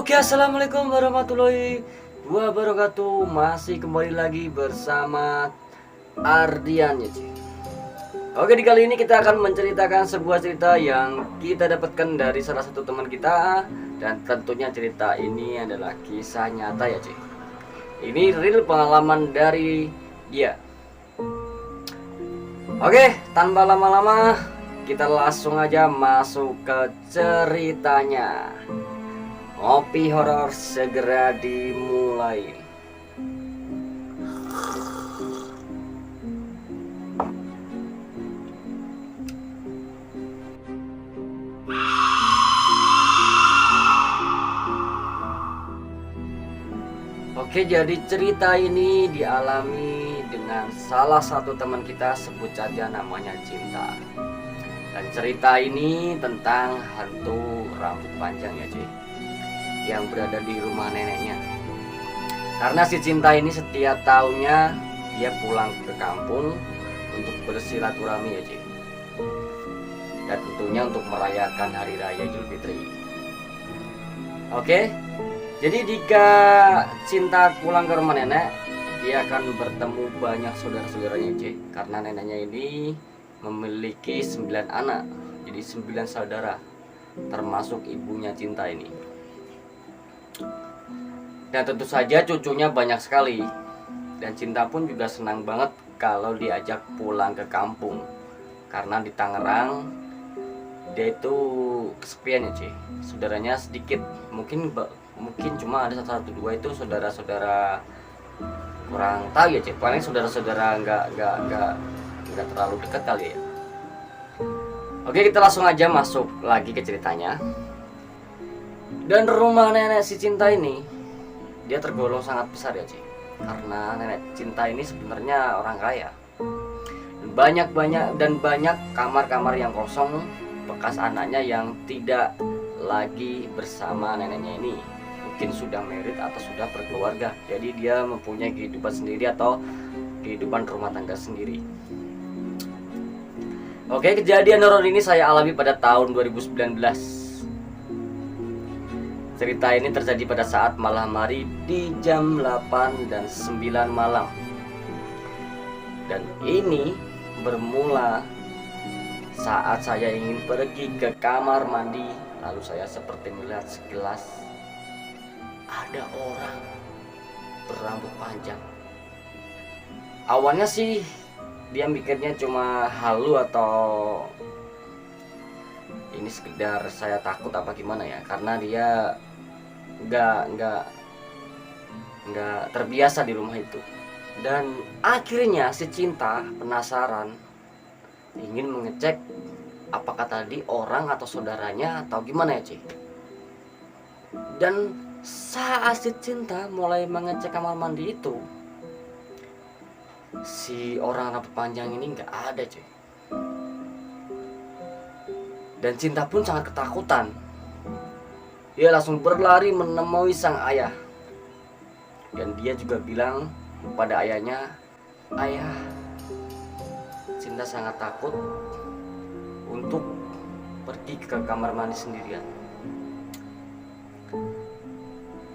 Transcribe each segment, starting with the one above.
Oke, assalamualaikum warahmatullahi wabarakatuh. Masih kembali lagi bersama Ardian ya, Ci. Oke, di kali ini kita akan menceritakan sebuah cerita yang kita dapatkan dari salah satu teman kita. Dan tentunya cerita ini adalah kisah nyata ya, Ci. Ini real pengalaman dari dia. Oke, tanpa lama-lama kita langsung aja masuk ke ceritanya. Ngopi horor segera dimulai. Oke, jadi cerita ini dialami dengan salah satu teman kita, sebut saja namanya Cinta. Dan cerita ini tentang hantu rambut panjang ya, Ci, yang berada di rumah neneknya. Karena si Cinta ini setiap tahunnya dia pulang ke kampung untuk bersilaturahmi ya, Ci. Dan tentunya untuk merayakan hari raya Idul Fitri. Oke, jadi jika Cinta pulang ke rumah nenek, dia akan bertemu banyak saudara-saudaranya, Ci. Karena neneknya ini memiliki 9 anak, jadi 9 saudara, termasuk ibunya Cinta ini. Dan tentu saja cucunya banyak sekali. Dan Cinta pun juga senang banget kalau diajak pulang ke kampung. Karena di Tangerang dia itu kesepian ya, Ci. Saudaranya sedikit. Mungkin cuma ada satu dua itu saudara-saudara kurang tahu ya, Ci. Paling saudara-saudara nggak terlalu dekat kali ya. Oke, kita langsung aja masuk lagi ke ceritanya. Dan rumah nenek si Cinta ini dia tergolong sangat besar ya, Ci. Karena nenek Cinta ini sebenarnya orang kaya. Banyak kamar-kamar yang kosong bekas anaknya yang tidak lagi bersama neneknya ini. Mungkin sudah married atau sudah berkeluarga. Jadi dia mempunyai kehidupan sendiri atau kehidupan rumah tangga sendiri. Oke, kejadian horor ini saya alami pada tahun 2019. Cerita ini terjadi pada saat malam hari di jam 8 dan 9 malam. Dan ini bermula saat saya ingin pergi ke kamar mandi. Lalu saya seperti melihat sekilas ada orang berambut panjang. Awalnya sih dia mikirnya cuma halu atau ini sekedar saya takut apa gimana ya, karena dia nggak terbiasa di rumah itu. Dan akhirnya si Cinta penasaran, ingin mengecek apakah tadi orang atau saudaranya atau gimana ya, Ci. Dan saat si Cinta mulai mengecek kamar mandi itu, si orang rambut panjang ini nggak ada, Ci. Dan Cinta pun sangat ketakutan. Dia langsung berlari menemui sang ayah. Dan dia juga bilang pada ayahnya, "Ayah, Cinta sangat takut untuk pergi ke kamar mandi sendirian."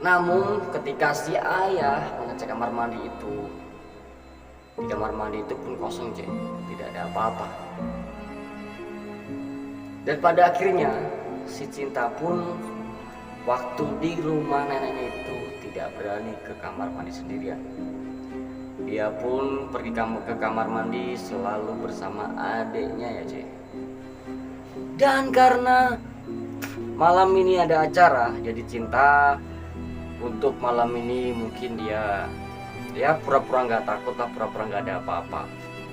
Namun ketika si ayah mengecek kamar mandi itu, di kamar mandi itu pun kosong, Cek. Tidak ada apa-apa. Dan pada akhirnya si Cinta pun waktu di rumah neneknya itu tidak berani ke kamar mandi sendirian. Dia pun pergi ke kamar mandi selalu bersama adiknya ya, Cek. Dan karena malam ini ada acara, jadi Cinta untuk malam ini mungkin dia pura-pura nggak takut lah, pura-pura nggak ada apa-apa,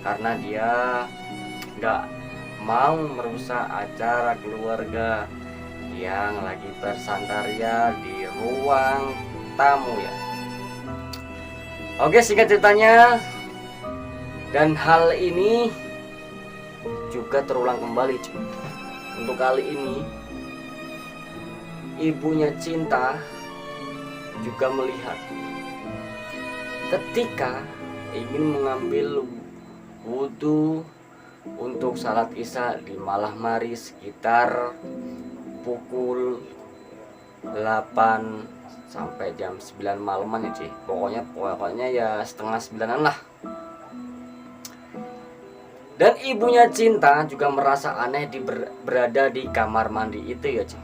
karena dia nggak mau merusak acara keluarga yang lagi bersandaria di ruang tamu ya. Oke, singkat ceritanya, dan hal ini juga terulang kembali, Ci. Untuk kali ini ibunya Cinta juga melihat ketika ingin mengambil wudhu untuk salat isya di malam hari sekitar pukul 8 sampai jam 9 malaman ya Ci. Pokoknya ya setengah 9-an lah. Dan ibunya Cinta juga merasa aneh berada di kamar mandi itu ya Ci.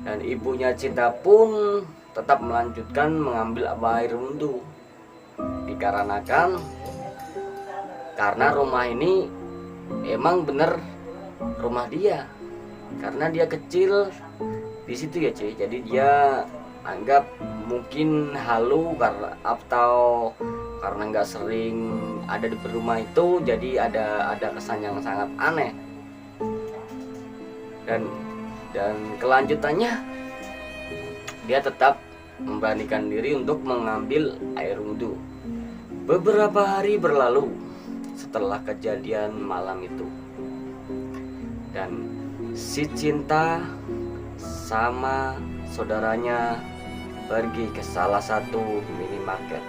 Dan ibunya Cinta pun tetap melanjutkan mengambil air wudhu, dikarenakan karena rumah ini emang bener rumah dia, karena dia kecil di situ ya Ci. Jadi dia anggap mungkin halu atau karena nggak sering ada di rumah itu, jadi ada kesan yang sangat aneh. Dan kelanjutannya dia tetap memberanikan diri untuk mengambil air wudhu. Beberapa hari berlalu setelah kejadian malam itu, dan si Cinta sama saudaranya pergi ke salah satu minimarket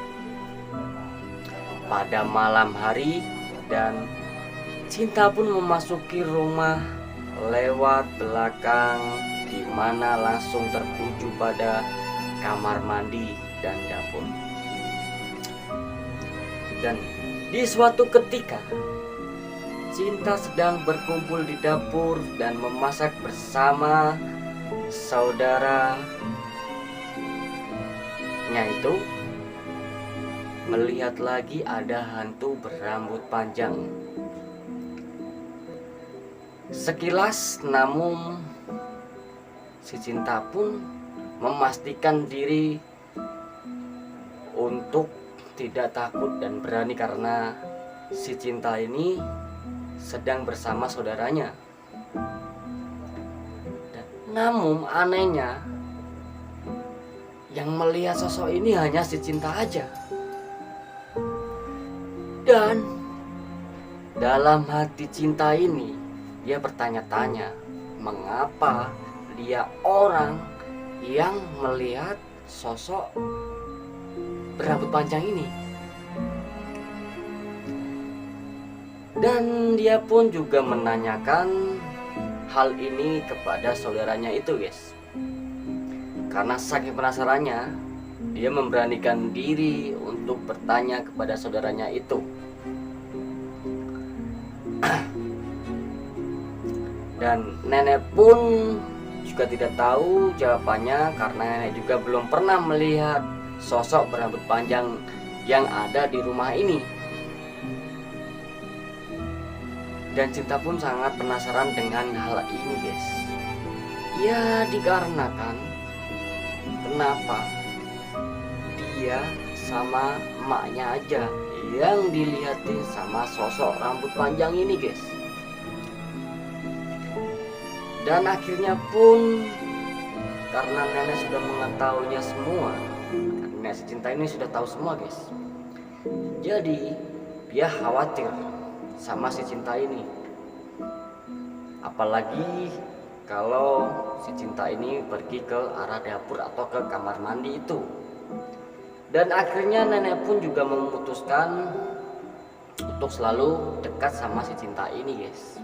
pada malam hari, dan Cinta pun memasuki rumah lewat belakang, di mana langsung tertuju pada kamar mandi dan dapur. Dan di suatu ketika Cinta sedang berkumpul di dapur dan memasak bersama saudaranya itu, melihat lagi ada hantu berambut panjang. Sekilas namun si Cinta pun memastikan diri untuk tidak takut dan berani, karena si Cinta ini sedang bersama saudaranya. Namun anehnya, yang melihat sosok ini hanya si Cinta aja. Dan dalam hati Cinta ini, dia bertanya-tanya, mengapa dia orang yang melihat sosok berambut panjang ini. Dan dia pun juga menanyakan hal ini kepada saudaranya itu guys. Karena saking penasarannya, dia memberanikan diri untuk bertanya kepada saudaranya itu. Dan nenek pun juga tidak tahu jawabannya, karena nenek juga belum pernah melihat sosok berambut panjang yang ada di rumah ini. Dan Cinta pun sangat penasaran dengan hal ini guys. Ya dikarenakan kenapa dia sama emaknya aja yang dilihatin sama sosok rambut panjang ini guys. Dan akhirnya pun karena nenek sudah mengetahuinya semua, karena si Cinta ini sudah tahu semua guys, jadi dia khawatir sama si Cinta ini. Apalagi kalau si Cinta ini pergi ke arah dapur atau ke kamar mandi itu. Dan akhirnya nenek pun juga memutuskan untuk selalu dekat sama si Cinta ini guys.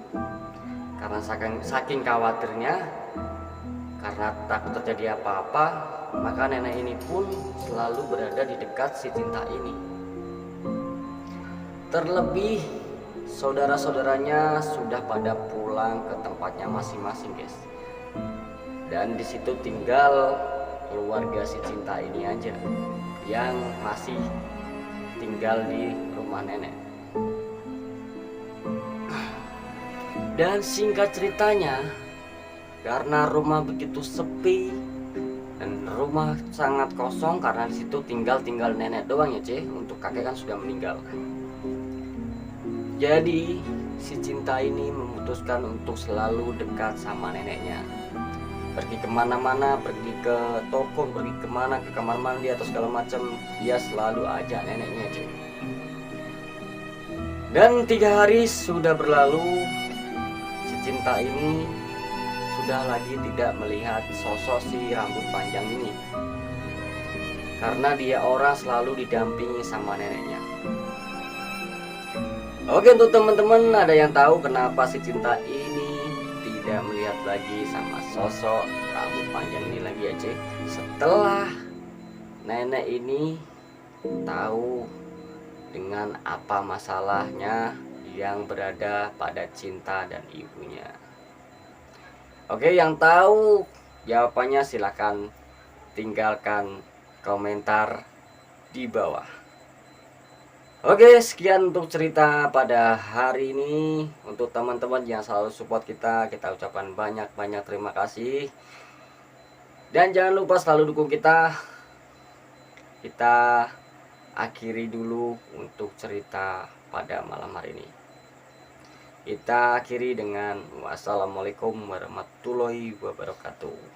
Karena saking khawatirnya, karena takut terjadi apa-apa, maka nenek ini pun selalu berada di dekat si Cinta ini. Terlebih saudara-saudaranya sudah pada pulang ke tempatnya masing-masing guys. Dan di situ tinggal keluarga si Cinta ini aja yang masih tinggal di rumah nenek. Dan singkat ceritanya, karena rumah begitu sepi dan rumah sangat kosong, karena di situ tinggal nenek doang ya Ceh, untuk kakek kan sudah meninggal. Jadi si Cinta ini memutuskan untuk selalu dekat sama neneknya. Pergi kemana-mana, pergi ke toko, pergi kemana, ke kamar mandi atau segala macam, dia selalu ajak neneknya Ceh. Dan 3 hari sudah berlalu, Cinta ini sudah lagi tidak melihat sosok si rambut panjang ini, karena dia orang selalu didampingi sama neneknya. Oke, untuk teman-teman ada yang tahu kenapa si Cinta ini tidak melihat lagi sama sosok rambut panjang ini lagi aja. Setelah nenek ini tahu dengan apa masalahnya yang berada pada Cinta dan ibunya. Oke, yang tahu jawabannya silahkan tinggalkan komentar di bawah. Oke, sekian untuk cerita pada hari ini. Untuk teman-teman yang selalu support kita ucapkan banyak-banyak terima kasih. Dan jangan lupa selalu dukung kita. Kita akhiri dulu untuk cerita pada malam hari ini. Kita akhiri dengan wassalamualaikum warahmatullahi wabarakatuh.